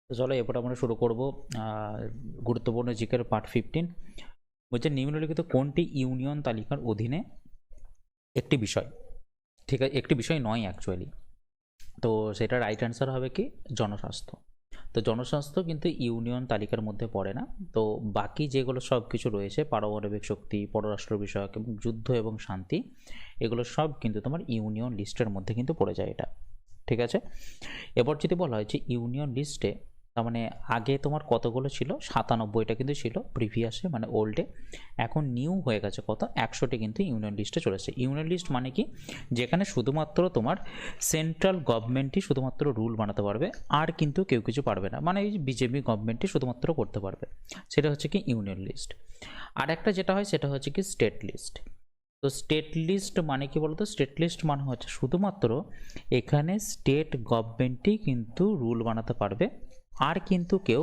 তো চলো এরপর আমরা শুরু করব গুরুত্বপূর্ণ জিকের পার্ট 15। বলছে নিম্নলিখিত কোনটি ইউনিয়ন তালিকার অধীনে একটি বিষয়? ঠিক আছে, একটি বিষয় নয় অ্যাকচুয়ালি। তো সেটা রাইট অ্যান্সার হবে কি জনস্বাস্থ্য। তো জনস্বাস্থ্য কিন্তু ইউনিয়ন তালিকার মধ্যে পড়ে না। তো বাকি যেগুলো সব কিছু রয়েছে, পারমাণবিক শক্তি, পররাষ্ট্র বিষয়ক এবং যুদ্ধ এবং শান্তি, এগুলো সব কিন্তু তোমার ইউনিয়ন লিস্টের মধ্যে কিন্তু পড়ে যায় এটা। ঠিক আছে, এবার যদি বলা হয় যে ইউনিয়ন লিস্টে তার মানে আগে তোমার কতগুলো ছিল, 97টা কিন্তু ছিল প্রিভিয়াসে মানে ওল্ডে। এখন নিউ হয়ে গেছে কত, 100টি কিন্তু ইউনিয়ন লিস্টে চলেছে। ইউনিয়ন লিস্ট মানে কি, যেখানে শুধুমাত্র তোমার সেন্ট্রাল গভর্নমেন্টই শুধুমাত্র রুল বানাতে পারবে, আর কিন্তু কেউ কিছু পারবে না, মানে এই বিজেপি গভর্নমেন্টই শুধুমাত্র করতে পারবে, সেটা হচ্ছে কি ইউনিয়ন লিস্ট। আর একটা যেটা হয় সেটা হচ্ছে কি স্টেট লিস্ট। তো স্টেট লিস্ট মানে কি বলতো, স্টেট লিস্ট মানে হচ্ছে শুধুমাত্র এখানে স্টেট গভর্নমেন্টই কিন্তু রুল বানাতে পারবে, আর কিন্তু কেউ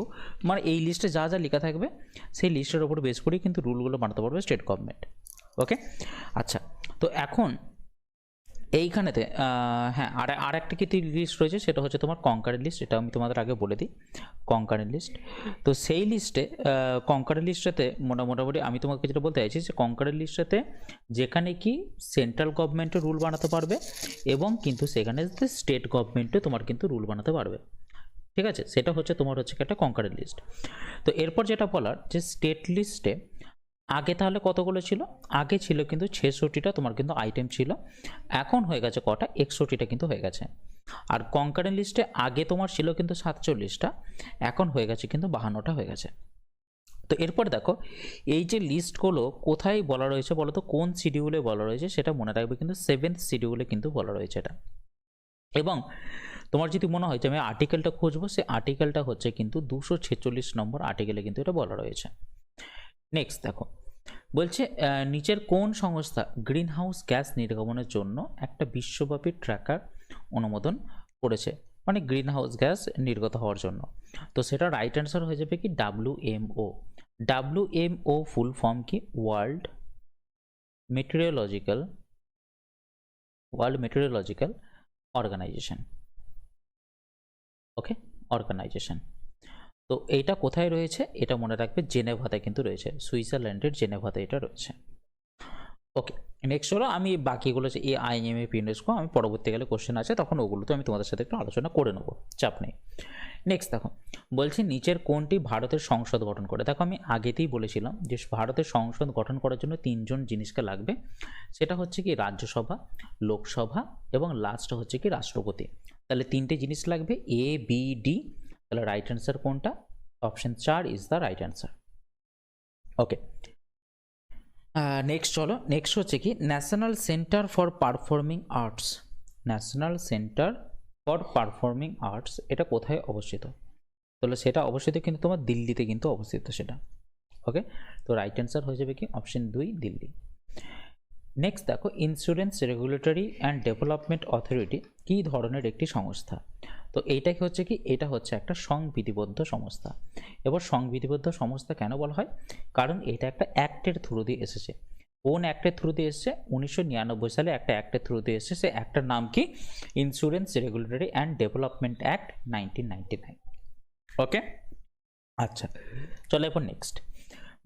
মানে এই লিস্টে যা যা লেখা থাকবে সেই লিস্টের উপর বেস করেই কিন্তু রুলগুলো বানাতে পারবে স্টেট গভর্নমেন্ট। ওকে, আচ্ছা। তো এখন এইখানেতে হ্যাঁ আর একটা কি লিস্ট রয়েছে, সেটা হচ্ছে তোমার কনকারেন্ট লিস্ট। এটা আমি তোমাদের আগে বলে দিই, কনকারেন্ট লিস্ট। তো সেই লিস্টে কনকারেন্ট লিস্টেতে মোটামুটি আমি তোমাকে যেটা বলতে চাইছি যে কনকারেন্ট লিস্টেতে যেখানে কি সেন্ট্রাল গভর্নমেন্টও রুল বানাতে পারবে এবং কিন্তু সেখানে স্টেট গভর্নমেন্টও তোমার কিন্তু রুল বানাতে পারবে। ঠিক আছে, সেটা হচ্ছে তোমার হচ্ছে একটা কনকারেন্ট লিস্ট। তো এরপর যেটা বলার যে স্টেট লিস্টে আগে তাহলে কতগুলো ছিল, আগে ছিল কিন্তু 66টা তোমার কিন্তু আইটেম ছিল, এখন হয়ে গেছে কটা, 61টা কিন্তু হয়ে গেছে। আর কনকারেন্ট লিস্টে আগে তোমার ছিল কিন্তু 47টা, এখন হয়ে গেছে কিন্তু 52টা হয়ে গেছে। তো এরপর দেখো এই যে লিস্টগুলো কোথায় বলা রয়েছে বলো তো, কোন শিডিউলে বলা রয়েছে সেটা মনে রাখবে, কিন্তু 7th শিডিউলে কিন্তু বলা রয়েছে এটা। এবং তোমার যদি মনে হয় যে আমি আর্টিকেলটা খুঁজবো, সে আর্টিকেলটা হচ্ছে কিন্তু 246 নম্বর আর্টিকেলে কিন্তু এটা বলা রয়েছে। নেক্সট দেখো, বলছে নিচের কোন সংস্থা গ্রিন হাউস গ্যাস নির্গমনের জন্য একটা বিশ্বব্যাপী ট্র্যাকার অনুমোদন করেছে, মানে গ্রিন হাউস গ্যাস নির্গত হওয়ার জন্য? তো সেটা রাইট অ্যান্সার হয়ে যাবে কি WMO। WMO ফুল ফর্ম কি, মেটেরিওলজিক্যাল ওয়ার্ল্ড মেটেরিওলজিক্যাল অর্গানাইজেশন। ওকে, অর্গানাইজেশন। তো এইটা কোথায় রয়েছে, এটা মনে রাখবে জেনেভাতে কিন্তু রয়েছে, সুইজারল্যান্ডের জেনেভাতে এটা রয়েছে। ওকে, নেক্সট হলো আমি বাকিগুলো যে IMF ইউনেস্কো আমি পরবর্তীকালে কোশ্চেন আছে তখন ওগুলো তো আমি তোমাদের সাথে একটু আলোচনা করে নেবো, চাপ নেই। নেক্সট দেখো, বলছি নিচের কোনটি ভারতের সংসদ গঠন করে? দেখো আমি আগেতেই বলেছিলাম যে ভারতের সংসদ গঠন করার জন্য 3জন জিনিসকে লাগবে, সেটা হচ্ছে কি রাজ্যসভা, লোকসভা এবং লাস্ট হচ্ছে কি রাষ্ট্রপতি। তাহলে 3টে জিনিস লাগবে ABD। তাহলে রাইট অ্যান্সার কোনটা, option 4 is the right answer. Okay, next চলো, নেক্সট হচ্ছে কি national centre for performing arts. National centre for performing arts এটা কোথায় অবস্থিত? তাহলে সেটা অবস্থিত কিন্তু তোমার দিল্লিতে কিন্তু অবস্থিত সেটা। ওকে, তো রাইট অ্যান্সার হয়ে যাবে কি অপশন 2 দিল্লি। নেক্সট দেখো, insurance regulatory and development authority কী ধরনের একটি সংস্থা? তো এইটাকে হচ্ছে কি, এটা হচ্ছে একটা সংবিধিবদ্ধ সংস্থা। এবার সংবিধিবদ্ধ সংস্থা কেন বলা হয়, কারণ এটা একটা অ্যাক্টের থ্রু দিয়ে এসেছে। কোন অ্যাক্টের থ্রু দিয়ে এসেছে, 1999 সালে একটা অ্যাক্টের থ্রু দিয়ে এসেছে, সে অ্যাক্টের নাম কি, insurance regulatory and development act 1999। ওকে, আচ্ছা চলো এরপর নেক্সট।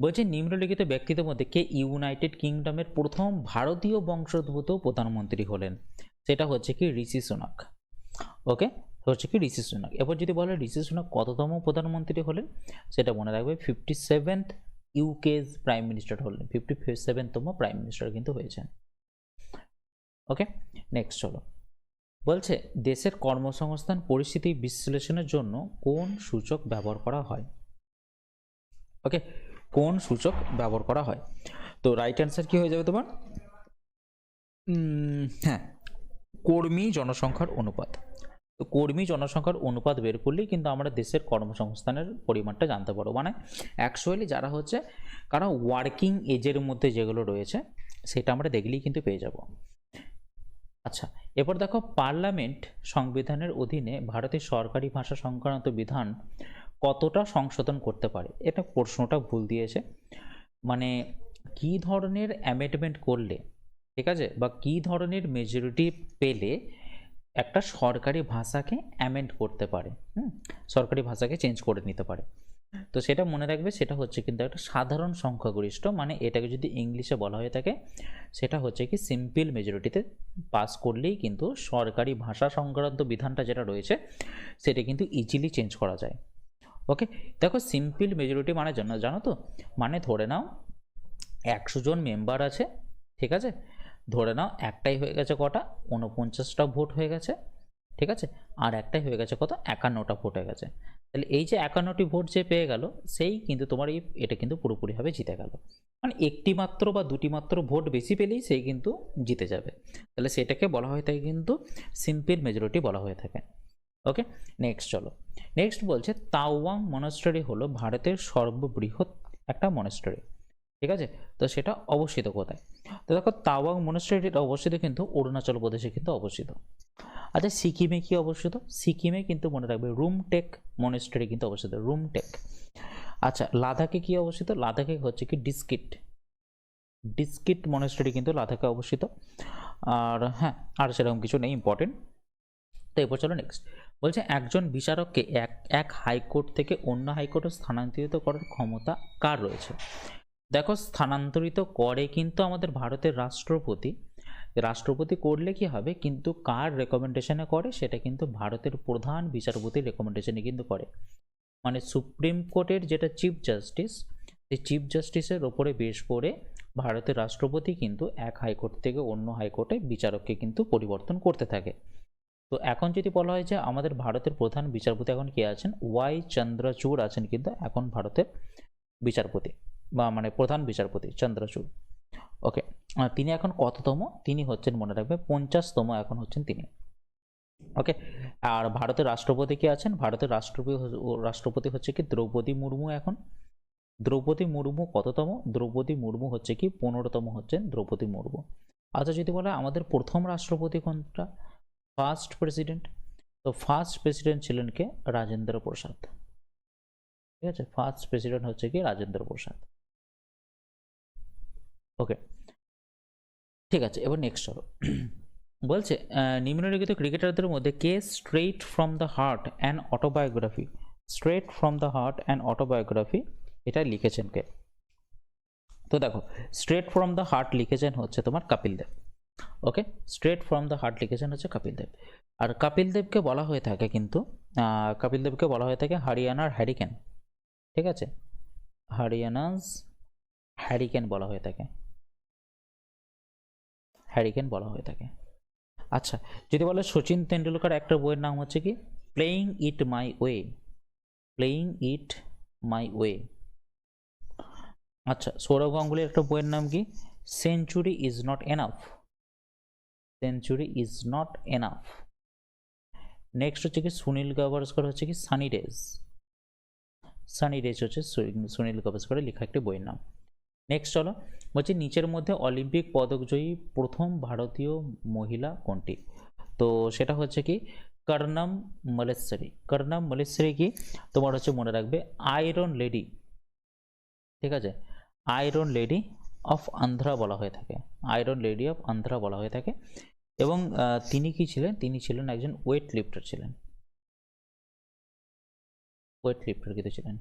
বলছে নিম্নলিখিত ব্যক্তিদের মধ্যে কে ইউনাইটেড কিংডমের প্রথম ভারতীয় বংশোদ্ভূত প্রধানমন্ত্রী হলেন? সেটা হচ্ছে কি ঋষি সুনাক। ওকে, হচ্ছে কি ঋষি সুনাক। এবার যদি বলে ঋষি সুনাক কততম প্রধানমন্ত্রী হলেন, সেটা মনে রাখবে 57th ইউকেজ প্রাইম মিনিস্টার হলেন, 57তম প্রাইম মিনিস্টার কিন্তু হয়েছেন। ওকে, নেক্সট চলো, বলছে দেশের কর্মসংস্থান পরিস্থিতি বিশ্লেষণের জন্য কোন সূচক ব্যবহার করা হয়? ওকে, কোন সূচক ব্যবহার করা হয়? তো রাইট অ্যান্সার কি হয়ে যাবে তোমার, হ্যাঁ, কর্মী জনসংখ্যার অনুপাত। তো কর্মী জনসংখ্যার অনুপাত বের করলেই কিন্তু আমরা দেশের কর্মসংস্থানের পরিমাণটা জানতে পারবো, মানে অ্যাকচুয়ালি যারা হচ্ছে কারণ ওয়ার্কিং এজের মধ্যে যেগুলো রয়েছে সেটা আমরা দেখলেই কিন্তু পেয়ে যাব। আচ্ছা, এরপর দেখো পার্লামেন্ট সংবিধানের অধীনে ভারতের সরকারি ভাষা সংক্রান্ত বিধান কতটা সংশোধন করতে পারে? এটা প্রশ্নটা ভুল দিয়েছে, মানে কি ধরনের অ্যামেন্ডমেন্ট করলে, ঠিক আছে, বা কি ধরনের মেজরিটি পেলে একটা সরকারি ভাষাকে অ্যামেন্ড করতে পারে, সরকারি ভাষাকে চেঞ্জ করে নিতে পারে। তো সেটা মনে রাখবে, সেটা হচ্ছে কিন্তু একটা সাধারণ সংখ্যাগরিষ্ঠ, মানে এটাকে যদি ইংলিশে বলা হয়ে থাকে সেটা হচ্ছে কি সিম্পল মেজরিটিতে পাস করলেই কিন্তু সরকারি ভাষা সংক্রান্ত বিধানটা যেটা রয়েছে সেটা কিন্তু ইজিলি চেঞ্জ করা যায়। ওকে, দেখো সিম্পল মেজরিটি মানে জানো তো, মানে ধরে নাও 100 জন মেম্বার আছে, ঠিক আছে, ধরে নাও একটাই হয়ে গেছে কটা, 49টা ভোট হয়ে গেছে, ঠিক আছে, আর একটাই হয়ে গেছে কত, 51টা ভোট হয়ে গেছে। তাহলে এই যে 51টি ভোট যে পেয়ে গেল সেই কিন্তু তোমার এটা কিন্তু পুরোপুরিভাবে জিতে গেল, মানে একটি মাত্র বা দুটি মাত্র ভোট বেশি পেলেই সেই কিন্তু জিতে যাবে। তাহলে সেটাকে বলা হয়ে থাকে কিন্তু সিম্পল মেজরিটি বলা হয়ে থাকে। ওকে, নেক্সট চলো। নেক্সট বলছে তাওয়াং মনাস্টারি হলো ভারতের সর্ববৃহৎ একটা মনাস্টারি, ঠিক আছে, তো সেটা অবস্থিত কোথায়? তো দেখো তাওয়াং মনাস্টারিটা অবস্থিত কিন্তু অরুণাচল প্রদেশে কিন্তু অবস্থিত। আচ্ছা সিকিমে কি অবস্থিত? সিকিমে কিন্তু মনে রাখবে রুমটেক মনাস্টারি কিন্তু অবস্থিত, রুমটেক। আচ্ছা লাদাখে কি অবস্থিত? লাদাখে হচ্ছে কি ডিস্কিট মনাস্টারি কিন্তু লাদাখে অবস্থিত। আর হ্যাঁ, আর সেরকম কিছু নেই ইম্পর্টেন্ট। তো এরপর চলো নেক্সট, বলছে একজন বিচারককে এক হাইকোর্ট থেকে অন্য হাইকোর্টে স্থানান্তরিত করার ক্ষমতা কার রয়েছে? দেখো স্থানান্তরিত করে কিন্তু আমাদের ভারতের রাষ্ট্রপতি। রাষ্ট্রপতি করলে কি হবে, কিন্তু কার রেকমেন্ডেশনে করে, সেটা কিন্তু ভারতের প্রধান বিচারপতির রেকমেন্ডেশনে কিন্তু করে। মানে সুপ্রিম কোর্টের যেটা চিফ জাস্টিস, সেই চিফ জাস্টিসের ওপরে বেশ করে ভারতের রাষ্ট্রপতি কিন্তু এক হাইকোর্ট থেকে অন্য হাইকোর্টে বিচারককে কিন্তু পরিবর্তন করতে থাকে। তো এখন যদি বলা হয় যে আমাদের ভারতের প্রধান বিচারপতি এখন কে আছেন, ওয়াই চন্দ্রচূড় আছেন কিন্তু এখন ভারতের বিচারপতি, বা মানে প্রধান বিচারপতি চন্দ্রচূড়। ওকে, তিনি এখন কততম? তিনি হচ্ছেন মনে রাখবে 50তম এখন হচ্ছেন তিনি। ওকে, আর ভারতের রাষ্ট্রপতি কে আছেন? ভারতের রাষ্ট্রপতি হচ্ছে কি দ্রৌপদী মুর্মু এখন। দ্রৌপদী মুর্মু কততম? দ্রৌপদী মুর্মু হচ্ছে কি 15তম হচ্ছেন দ্রৌপদী মুর্মু। আচ্ছা যদি বলে আমাদের প্রথম রাষ্ট্রপতি কোনটা, ফার্স্ট প্রেসিডেন্ট, তো ফার্স্ট প্রেসিডেন্ট ছিলেন কে? রাজেন্দ্র প্রসাদ, ঠিক আছে, ফার্স্ট প্রেসিডেন্ট হচ্ছে কি রাজেন্দ্র প্রসাদ। ওকে, ঠিক আছে, এবার নেক্সট চলো। বলছে নিম্নলিখিত ক্রিকেটারদের মধ্যে কে straight from the heart and autobiography, straight from the heart and autobiography এটা লিখেছেন কে? তো দেখো স্ট্রেট ফ্রম দ্য হার্ট লিখেছেন হচ্ছে তোমার কপিল দেব। ওকে, স্ট্রেট ফ্রম দ্য হার্ট লিখেছেন হচ্ছে কপিল দেব। আর কপিল দেবকে বলা হয়ে থাকে কিন্তু কপিল দেবকে বলা হয়ে থাকে হরিয়ানার হ্যারিকেন, ঠিক আছে, হরিয়ানাস হ্যারিকেন বলা হয়ে থাকে, হ্যারিকেন বলা হয়ে থাকে। আচ্ছা যদি বলে সচিন তেন্ডুলকার একটা বইয়ের নাম হচ্ছে কি playing it my way, playing it my way. আচ্ছা সৌরভ গাঙ্গুলির একটা বইয়ের নাম কি century is not enough, century is not enough. Next হচ্ছে কি সুনীল গাভাস্কর হচ্ছে কি সানি ডেজ, সানি ডেজ হচ্ছে সুনীল গাভাস্করের লেখা একটি বইয়ের নাম। নেক্সট চলো, বলছি নিচের মধ্যে অলিম্পিক পদকজয়ী প্রথম ভারতীয় মহিলা কোনটি? তো সেটা হচ্ছে কি কর্ণম মলেশ্বরী। কর্ণম মলেশ্বরী কি তোমার হচ্ছে মনে রাখবে আয়রন লেডি, ঠিক আছে, আয়রন লেডি অফ আন্ধ্রা বলা হয়ে থাকে, আয়রন লেডি অফ আন্ধ্রা বলা হয়ে থাকে। এবং তিনি কি ছিলেন? তিনি ছিলেন একজন ওয়েট লিফটার ছিলেন, ওয়েট লিফটার কিন্তু ছিলেন।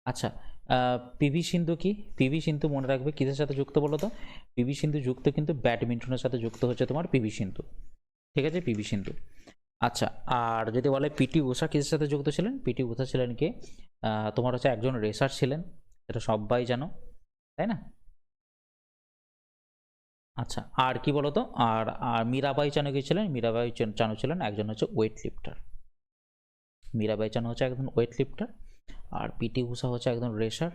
আচ্ছা পিভি সিন্ধু কি? পিভি সিন্ধু মনে রাখবে কিসের সাথে যুক্ত বলো তো? পিভি সিন্ধু যুক্ত কিন্তু ব্যাডমিন্টনের সাথে যুক্ত হচ্ছে তোমার পিভি সিন্ধু, ঠিক আছে, পিভি সিন্ধু। আচ্ছা আর যদি বলে পিটি উষা কিসের সাথে যুক্ত ছিলেন? পিটি উষা ছিলেন কে তোমার হচ্ছে একজন রেসার ছিলেন, এটা সবাই জানো তাই না? আচ্ছা আর কি বলতো, আর আর মীরাবাই চানু কি ছিলেন? মীরাবাই চানু ছিলেন একজন হচ্ছে ওয়েট লিফটার, মীরাবাই চানু হচ্ছে একজন ওয়েট লিফটার, আর পিটি উষা হচ্ছে একজন রেসার,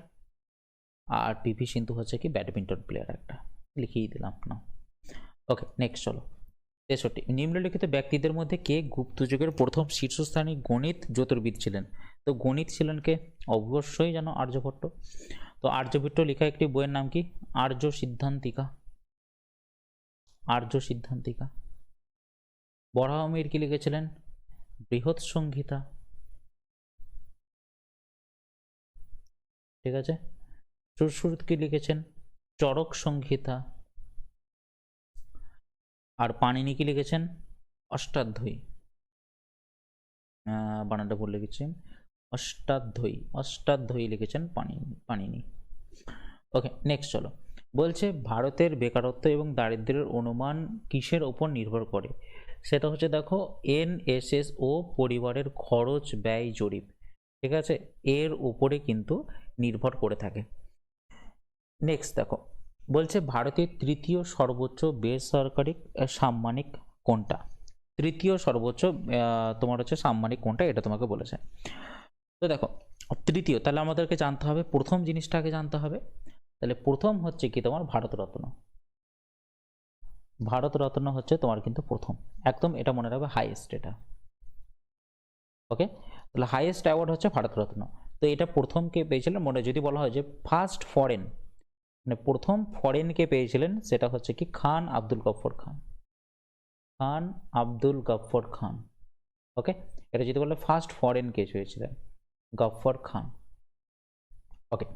আর পিভি সিন্ধু হচ্ছে কি ব্যাডমিন্টন প্লেয়ার একটা, লিখিয়ে দিলাম না। ওকে নেক্সট চলো 63, নিম্নলিখিত ব্যক্তিদের মধ্যে কে গুপ্ত যুগের প্রথম শীর্ষস্থানীয় গণিত জ্যোতির্বিদ ছিলেন? তো গণিত ছিলেন কে? অবশ্যই জানো আর্যভট্ট। তো আর্যভট্ট লেখা একটি বইয়ের নাম কি আর্য সিদ্ধান্তিকা, আর্য সিদ্ধান্তিকা। বরাহমিহির কি লিখেছিলেন? বৃহৎ সংহিতা, ঠিক আছে। সুশ্রুত কি লিখেছেন? চরক সংহিতা। আর পাণিনি কি লিখেছেন? অষ্টাধ্যায়ী, বানানটা ভুল লিখেছি, অষ্টাধ্যায়ী, অষ্টাধ্যায়ী লিখেছেন পাণিনি। ওকে, নেক্সট চলো। বলছে ভারতের বেকারত্ব এবং দারিদ্র্যের অনুমান কিসের ওপর নির্ভর করে? সেটা হচ্ছে দেখো NSSO পরিবারের খরচ ব্যয় জরিপ, ঠিক আছে, এর উপরে কিন্তু নির্ভর করে থাকে। নেক্সট দেখো, বলছে ভারতের তৃতীয় সর্বোচ্চ বেসরকারি সাম্মানিক কোনটা? তৃতীয় সর্বোচ্চ তোমার হচ্ছে সাম্মানিক কোনটা, এটা তোমাকে বলেছে। তো দেখো তৃতীয়, তাহলে আমাদেরকে জানতে হবে প্রথম জিনিসটা আগে জানতে হবে। তাহলে প্রথম হচ্ছে কি তোমার ভারতরত্ন। ভারতরত্ন হচ্ছে তোমার কিন্তু প্রথম, একদম এটা মনে রাখবে, হাইয়েস্ট এটা। ওকে, তাহলে হাইয়েস্ট অ্যাওয়ার্ড হচ্ছে ভারতরত্ন। তো এটা প্রথম কে পেয়েছিলেন, মনে যদি বলা হয় যে ফার্স্ট ফরেন, মানে প্রথম ফরেন কে পেয়েছিলেন, সেটা হচ্ছে কি খান আব্দুল গফর খান। খান আব্দুল গফর খান। ওকে, এটা যদি বলে ফার্স্ট ফরেন কে পেয়েছিলেন, গফর খান। ওকে,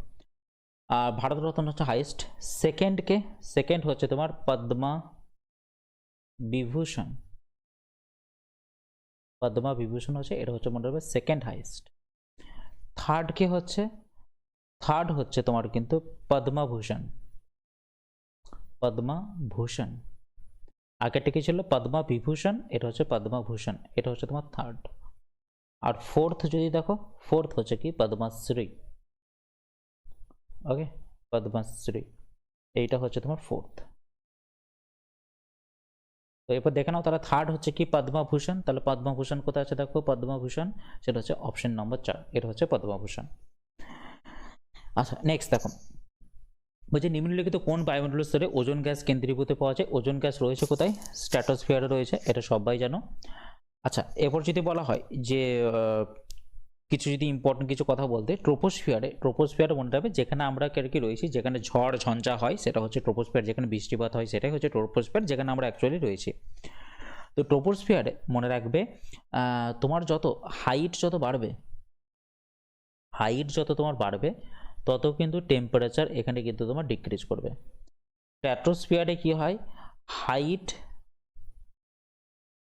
আর ভারতরত্ন হচ্ছে হাইয়েস্ট। সেকেন্ড কে? সেকেন্ড হচ্ছে তোমার পদ্মা বিভূষণ। পদ্মা বিভূষণ হচ্ছে, এটা হচ্ছে মনে রাখবে সেকেন্ড হাইয়েস্ট। থার্ড কে হচ্ছে, থার্ড হচ্ছে তোমার কিন্তু পদ্মভূষণ। পদ্মভূষণ, আগেরটা কি ছিল? পদ্মা বিভূষণ, এটা হচ্ছে পদ্মভূষণ, এটা হচ্ছে তোমার থার্ড। আর ফোর্থ যদি দেখো, ফোর্থ হচ্ছে কি পদ্মশ্রী। ওকে, পদ্মশ্রী, এইটা হচ্ছে তোমার ফোর্থ। তো এরপর দেখে নাও তারা থার্ড হচ্ছে কি পদ্মভূষণ। তাহলে পদ্মভূষণ কোথায় আছে দেখো, পদ্মভূষণ সেটা হচ্ছে অপশন নম্বর 4, এটা হচ্ছে পদ্মভূষণ। আচ্ছা নেক্সট দেখো, বলছে নিম্নলিখিত কোন বায়ুমণ্ডলীয় স্তরে ওজোন গ্যাস কেন্দ্রীভূত পাওয়া যায়? ওজোন গ্যাস রয়েছে কোথায়? স্ট্র্যাটোস্ফিয়ারে রয়েছে, এটা সবাই জানো। আচ্ছা, এরপর যদি বলা হয় যে কিছু যদি ইম্পর্টেন্ট কিছু কথা বলতে, ট্রোপোস্ফিয়ারে, ট্রোপোস্ফিয়ারে মনে রাখবে যেখানে আমরা কি রয়েছি, যেখানে ঝড় ঝঞ্ঝা হয় সেটা হচ্ছে ট্রোপোস্ফিয়ার, যেখানে বৃষ্টিপাত হয় সেটাই হচ্ছে ট্রোপোস্ফিয়ার, যেখানে আমরা অ্যাকচুয়ালি রয়েছি। তো ট্রোপোস্ফিয়ারে মনে রাখবে তোমার যত হাইট যত বাড়বে, হাইট যত তোমার বাড়বে তত কিন্তু টেম্পারেচার এখানে কিন্তু তোমার ডিক্রিজ করবে। স্ট্র্যাটোস্ফিয়ারে কি হয়, হাইট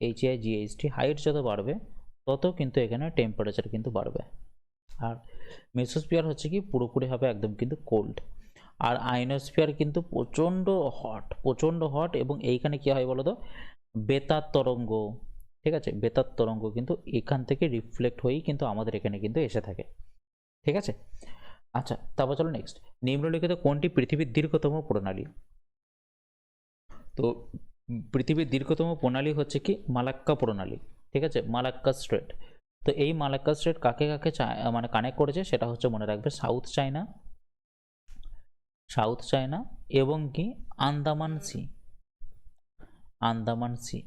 HIGHT, হাইট যত বাড়বে তত কিন্তু এখানে টেম্পারেচার কিন্তু বাড়বে। আর মেসোস্ফিয়ার হচ্ছে কি পুরোপুরি হবে একদম কিন্তু কোল্ড। আর আয়নোস্ফিয়ার কিন্তু প্রচণ্ড হট, প্রচণ্ড হট, এবং এইখানে কি হয় বলো তো, বেতার তরঙ্গ, ঠিক আছে, বেতার তরঙ্গ কিন্তু এখান থেকে রিফ্লেক্ট হয়েই কিন্তু আমাদের এখানে কিন্তু এসে থাকে, ঠিক আছে। আচ্ছা, তারপর চলো নেক্সট, নিম্নলিখিত কোনটি পৃথিবীর দীর্ঘতম প্রণালী? তো পৃথিবীর দীর্ঘতম প্রণালী হচ্ছে কি মালাক্কা প্রণালী, ঠিক আছে, মালাক্কা স্ট্রেট। তো এই মালাক্কা স্ট্রেট কাকে কাকে মানে কানেক্ট করেছে, সেটা হচ্ছে মনে রাখবে সাউথ চায়না, সাউথ চায়না এবং কি আন্দামান সি, আন্দামান সি,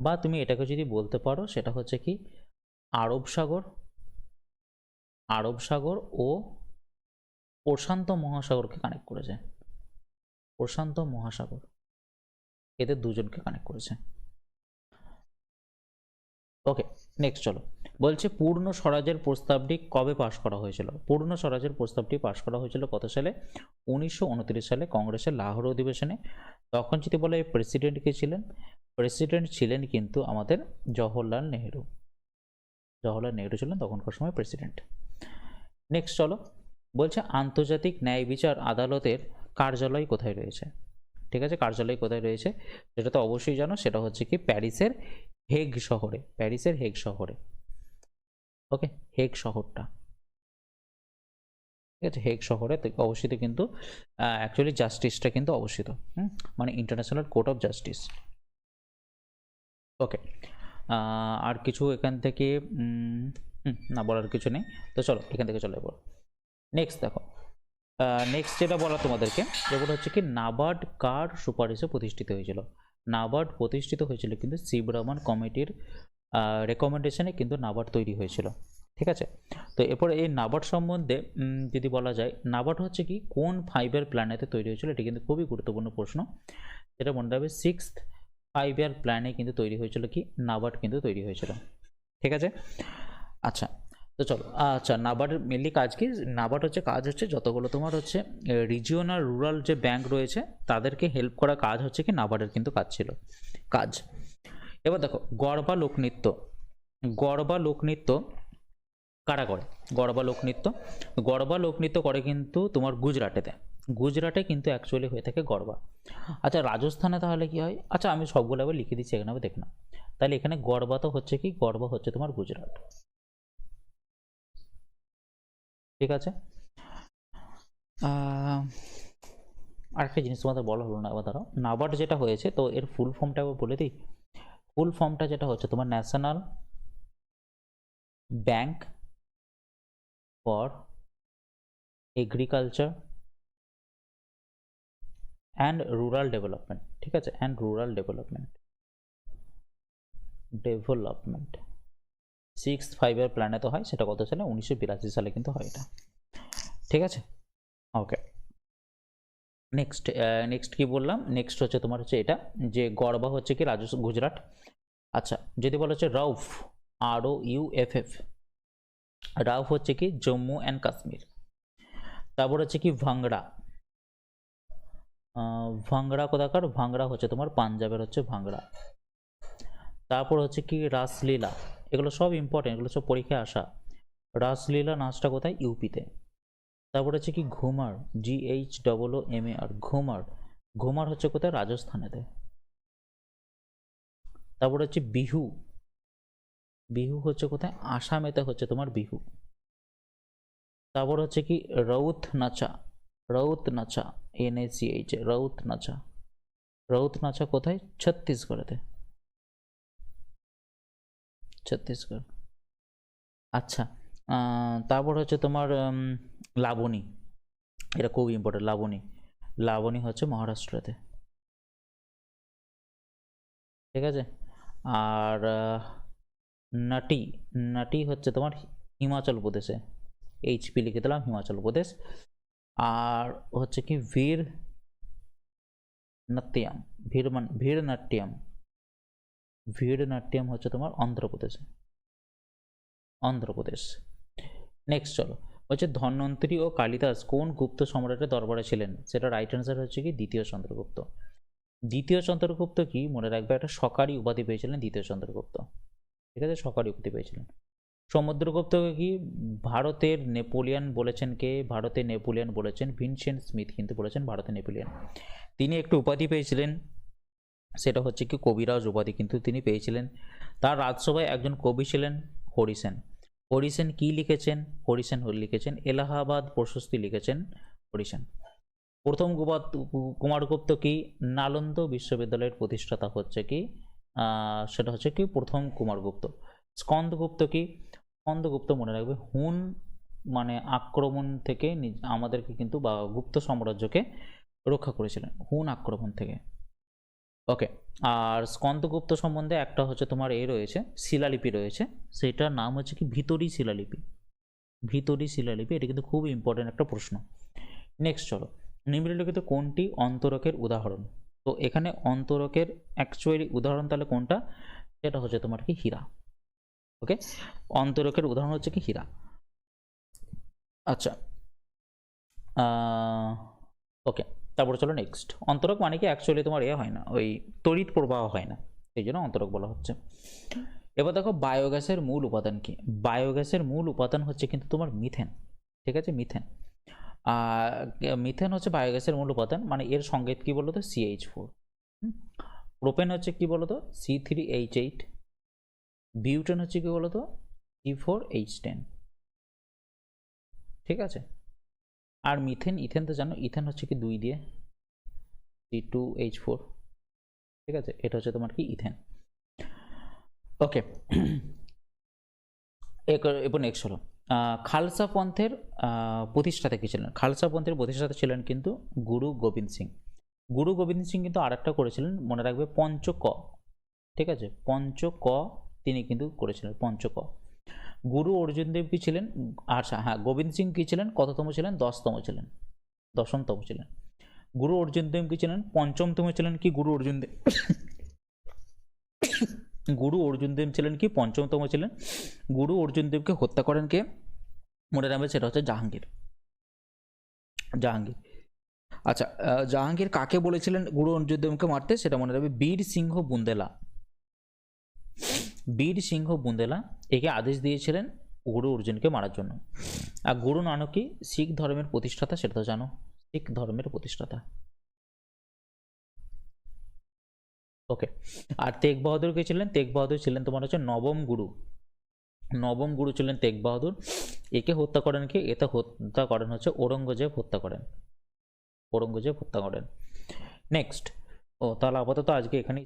বা তুমি এটাকে যদি বলতে পারো সেটা হচ্ছে কি আরব সাগর, আরব সাগর ও প্রশান্ত মহাসাগরকে কানেক্ট করেছে, প্রশান্ত মহাসাগর, এদের দুজনকে কানেক্ট করেছে। ওকে, নেক্সট চলো, বলছে পূর্ণ স্বরাজের প্রস্তাবটি কবে পাশ করা হয়েছিল? পূর্ণ স্বরাজের প্রস্তাবটি পাশ করা হয়েছিল কত সালে? 1929 সালে কংগ্রেসের লাহোর অধিবেশনে। তখন যদি বলে প্রেসিডেন্ট কে ছিলেন? প্রেসিডেন্ট ছিলেন কিন্তু আমাদের জওহরলাল নেহেরু, জওহরলাল নেহেরু ছিলেন তখনকার সময় প্রেসিডেন্ট। নেক্সট চলো, বলছে আন্তর্জাতিক ন্যায় বিচার আদালতের কার্যালয় কোথায় রয়েছে? ঠিক আছে, কার্যালয় কোথায় রয়েছে সেটা তো অবশ্যই জানো, সেটা হচ্ছে কি প্যারিসের হেগ শহরে, প্যারিসের হেগ শহরে। ওকে, হেগ শহরটা, ঠিক আছে, হেগ শহরে অবস্থিত কিন্তু অ্যাকচুয়ালি জাস্টিসটা কিন্তু অবস্থিত, মানে ইন্টারন্যাশনাল কোর্ট অফ জাস্টিস। ওকে, আর কিছু এখান থেকে না বলার কিছু নেই, তো চলো এখান থেকে চলে যাবো। নেক্সট দেখো, নেক্সট যেটা বলা তোমাদেরকে, যেগুলো হচ্ছে কি নাবার্ড কার সুপারিশে প্রতিষ্ঠিত হয়েছিল? নাবার্ড প্রতিষ্ঠিত হয়েছিল কিন্তু শিবরামন কমিটির রেকমেন্ডেশনে কিন্তু নাবার্ড তৈরি হয়েছিল, ঠিক আছে। তো এরপরে এই নাবার্ড সম্বন্ধে যদি বলা যায়, নাবার্ড হচ্ছে কি কোন 5-year প্ল্যানেতে তৈরি হয়েছিল? এটি কিন্তু খুবই গুরুত্বপূর্ণ প্রশ্ন, যেটা মনে রাখবে 6th 5-year প্ল্যানে কিন্তু তৈরি হয়েছিল কি নাবার্ড কিন্তু তৈরি হয়েছিল, ঠিক আছে। আচ্ছা, তো চলো, আচ্ছা নাবার্ডের মেনলি কাজ কি? নাবার্ড হচ্ছে কাজ হচ্ছে যতগুলো তোমার হচ্ছে রিজিওনাল রুরাল যে ব্যাংক রয়েছে তাদেরকে হেল্প করা কাজ হচ্ছে কি নাবার্ডের কিন্তু কাজ ছিল, কাজ। এবার দেখো গরবা লোকনৃত্য, গরবা লোকনৃত্য কারা করে? গরবা লোকনৃত্য, গরবা লোকনৃত্য করে কিন্তু তোমার গুজরাটেতে, গুজরাটে কিন্তু অ্যাকচুয়ালি হয়ে থাকে গরবা। আচ্ছা রাজস্থানে তাহলে কি হয়? আচ্ছা আমি সবগুলো আবার লিখে দিচ্ছি এখানে, দেখে না। তাহলে এখানে গরবা তো হচ্ছে কি, গরবা হচ্ছে তোমার গুজরাট, ঠিক আছে। আরেকটা জিনিস তোমাদের বলা হলো না, এবার ধরো নাবার্ড যেটা হয়েছে, তো এর ফুল ফর্মটা একবার বলে দিই। ফুল ফর্মটা যেটা হচ্ছে তোমার national bank for agriculture and rural development, ঠিক আছে, অ্যান্ড রুরাল ডেভেলপমেন্ট, ডেভেলপমেন্ট 6-5 প্ল্যানে তো হয়, সেটা কত সালে? 1982 সালে কিন্তু হয় এটা, ঠিক আছে। ওকে, নেক্সট নেক্সট কি বললাম, নেক্সট হচ্ছে তোমার হচ্ছে এটা, যে গরবা হচ্ছে কি গুজরাট। আচ্ছা যদি বলা হচ্ছে রাউফ, ROUFF, রাউফ হচ্ছে কি জম্মু অ্যান্ড কাশ্মীর। তারপর হচ্ছে কি ভাংড়া, ভাংড়া কোথাকার? ভাংড়া হচ্ছে তোমার পাঞ্জাবের হচ্ছে ভাংড়া। তারপর হচ্ছে কি রাসলীলা, এগুলো সব ইম্পর্টেন্ট, এগুলো সব পরীক্ষায় আসা। রাসলীলা নাচটা কোথায়? ইউপিতে। তারপর হচ্ছে কি ঘুমার, GHOOMAR, ঘুমার, ঘুমার হচ্ছে কোথায়? রাজস্থানেতে। তারপর হচ্ছে বিহু, বিহু হচ্ছে কোথায়? আসামেতে হচ্ছে তোমার বিহু। তারপর হচ্ছে কি রৌথ নাচা, রৌথ নাচা, NACH, রৌথ নাচা, রৌথ নাচা কোথায়? ছত্তিশগড়েতে, ছত্তিশগড়। আচ্ছা তারপর হচ্ছে তোমার লাবণী, এটা খুব ইম্পর্টেন্ট, লাবণী, লাবণী হচ্ছে মহারাষ্ট্রতে, ঠিক আছে। আর নাটি, নাটি হচ্ছে তোমার হিমাচল প্রদেশে, HP লিখে দিলাম, হিমাচল প্রদেশ। আর হচ্ছে কি ভীর নাট্যম, ভীর নাট্যম, ভীর নাট্যম হচ্ছে তোমার অন্ধ্রপ্রদেশে, অন্ধ্রপ্রদেশ। নেক্সট চলো, হচ্ছে ধন্বন্তরী ও কালিদাস কোন গুপ্ত সম্রাটের দরবারে ছিলেন? সেটা রাইট অ্যান্সার হচ্ছে কি দ্বিতীয় চন্দ্রগুপ্ত। দ্বিতীয় চন্দ্রগুপ্ত কি মনে রাখবে, একটা সরকারি উপাধি পেয়েছিলেন দ্বিতীয় চন্দ্রগুপ্ত, ঠিক আছে, সরকারি উপাধি পেয়েছিলেন। সমুদ্রগুপ্তকে কি ভারতের নেপোলিয়ন বলেছেন কে? ভারতের নেপোলিয়ন বলেছেন ভিনসেন্ট স্মিথ, কিন্তু বলেছেন ভারতের নেপোলিয়ন। তিনি একটু উপাধি পেয়েছিলেন, সেটা হচ্ছে কি কবিরাজ উপাধি কিন্তু তিনি পেয়েছিলেন। তার রাজসভায় একজন কবি ছিলেন হরিসেন। হরিসেন কি লিখেছেন? হরিসেন লিখেছেন এলাহাবাদ প্রশস্তি, লিখেছেন হরিসেন। প্রথম কুমারগুপ্ত কি নালন্দ বিশ্ববিদ্যালয়ের প্রতিষ্ঠাতা হচ্ছে কি সেটা হচ্ছে কি প্রথম কুমারগুপ্ত। স্কন্দগুপ্ত কি? স্কন্দগুপ্ত মনে রাখবে হুন মানে আক্রমণ থেকে আমাদেরকে কিন্তু বা গুপ্ত সাম্রাজ্যকে রক্ষা করেছিলেন হুন আক্রমণ থেকে। ওকে, আর স্কন্দগুপ্ত সম্বন্ধে একটা হচ্ছে তোমার রয়েছে শিলালিপি রয়েছে, সেটার নাম হচ্ছে কি ভিতরি শিলালিপি, ভিতরি শিলালিপি, এটা কিন্তু খুব ইম্পর্টেন্ট একটা প্রশ্ন। নেক্সট চলো, নিম্নলিখিত কোনটি অন্তরকের উদাহরণ? তো এখানে অন্তরকের অ্যাকচুয়ালি উদাহরণ তাহলে কোনটা? সেটা হচ্ছে তোমার কি হীরা। ওকে, অন্তরকের উদাহরণ হচ্ছে কি হীরা। আচ্ছা ওকে, তারপরে চলো নেক্সট। অন্তরক মানে কি অ্যাকচুয়ালি তোমার হয় না, ওই তড়িৎ প্রবাহ হয় না, এই জন্য অন্তরক বলা হচ্ছে। এবার দেখো বায়োগ্যাসের মূল উপাদান কি? বায়োগ্যাসের মূল উপাদান হচ্ছে কিন্তু তোমার মিথেন, ঠিক আছে, মিথেন। মিথেন হচ্ছে বায়োগ্যাসের মূল উপাদান, মানে এর সংকেত কি বলতো? CH4। প্রোপেন হচ্ছে কি বলতো? C3H8। বিউটেন হচ্ছে কি বলতো? C4H10, ঠিক আছে। আর মিথেন, ইথেন তো জানো, ইথেন হচ্ছে কি 2 দিয়ে C2H4, ঠিক আছে, এটা হচ্ছে তোমার কি ইথেন। ওকে, এরপর নেক্সট হলো খালসা পন্থের প্রতিষ্ঠাতা কি ছিলেন? খালসা পন্থের প্রতিষ্ঠাতা ছিলেন কিন্তু গুরু গোবিন্দ সিং। গুরু গোবিন্দ সিং কিন্তু আরেকটা করেছিলেন, মনে রাখবে পঞ্চক, ঠিক আছে, পঞ্চক তিনি কিন্তু করেছিলেন, পঞ্চক। গুরু অর্জুন দেব কি ছিলেন? আচ্ছা হ্যাঁ, গোবিন্দ সিং কি ছিলেন? কততম ছিলেন? 10তম ছিলেন, 10মতম ছিলেন। গুরু অর্জুন দেব কি ছিলেন? 5মতম ছিলেন কি গুরু অর্জুন দেব? গুরু অর্জুন দেব ছিলেন কি 5মতম ছিলেন। গুরু অর্জুন দেবকে হত্যা করেন কে? মনে রাখবে সেটা হচ্ছে জাহাঙ্গীর, জাহাঙ্গীর। আচ্ছা জাহাঙ্গীর কাকে বলেছিলেন গুরু অর্জুন দেবকে মারতে? সেটা মনে রাখবে বীর সিংহ বুন্দেলা, বীর সিংহ বুন্দেলা একে আদেশ দিয়েছিলেন গুরু অর্জুনকে মারার জন্য। আর গুরু নানক কি শিখ ধর্মের প্রতিষ্ঠাতা, সেটা তো জানো, শিখ ধর্মের প্রতিষ্ঠাতা। ওকে, আর তেগ বাহাদুর কে ছিলেন? তেগ বাহাদুর ছিলেন তোমার হচ্ছে নবম গুরু। নবম গুরু ছিলেন তেগ বাহাদুর। একে হত্যা করেন কি? এটা হত্যা করেন হচ্ছে ঔরঙ্গজেব হত্যা করেন, ঔরঙ্গজেব হত্যা করেন। নেক্সট, ও তাহলে আপাতত আজকে এখানে